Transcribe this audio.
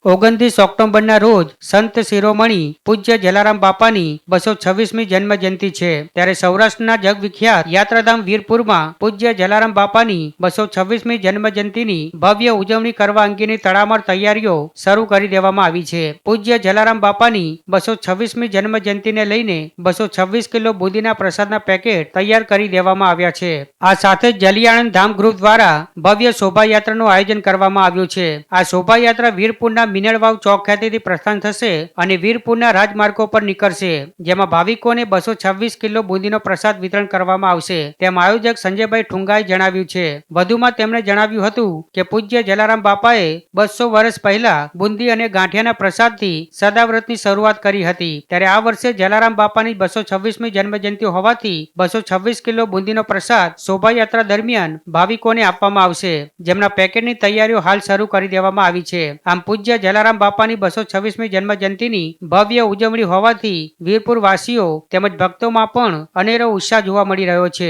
29 ઓક્ટોબરના રોજ સંત શિરોમણી પૂજ્ય જલારામ બાપાની 226મી જન્મ જયંતિ છે. ત્યારે સૌરાષ્ટ્રના જગવિખ્યાત યાત્રાધામ વીરપુરમાં પૂજ્ય જલારામ બાપાની 226મી જન્મ જયંતિની ભવ્ય ઉજવણી કરવા અંગેની તડામાર તૈયારીઓ શરૂ કરી દેવામાં આવી છે. પૂજ્ય જલારામ બાપાની 226મી જન્મ જયંતિને લઈને 226 કિલો બુંદીના પ્રસાદના પેકેટ તૈયાર કરી દેવામાં આવ્યા છે. આ સાથે જ જલિયાણંદ ધામ ગ્રુપ દ્વારા ભવ્ય શોભાયાત્રાનું આયોજન કરવામાં આવ્યું છે. આ શોભાયાત્રા વીરપુરના મિનળવાવ ચોક ખાતેથી પ્રસ્થાન થશે અને વીરપુરના રાજમાર્ગો પર નીકળશે, જેમાં ભાવિકોને 226 કિલો બુંદીનો પ્રસાદ વિતરણ કરવામાં આવશે, તેમ આયોજક સંજયભાઈ ઠુંગાએ જણાવ્યું છે. વધુમાં તેમણે જણાવ્યું હતું કે પૂજ્ય જલારામ બાપાએ 200 વર્ષ પહેલા બુંદી અને ગાંઠિયાના પ્રસાદથી સદાવ્રતની શરૂઆત કરી હતી. ત્યારે આ વર્ષે જલારામ બાપાની 226મી જન્મજયંતિ હોવાથી 226 કિલો બુંદીનો પ્રસાદ શોભાયાત્રા દરમિયાન ભાવિકોને આપવામાં આવશે, જેમના પેકેટની તૈયારીઓ હાલ શરૂ કરી દેવામાં આવી છે. આમ પૂજ્ય જલારામ બાપાની 226મી જન્મ જયંતિની ભવ્ય ઉજવણી હોવાથી વીરપુર વાસીઓ તેમજ ભક્તોમાં પણ અનેરો ઉત્સાહ જોવા મળી રહ્યો છે.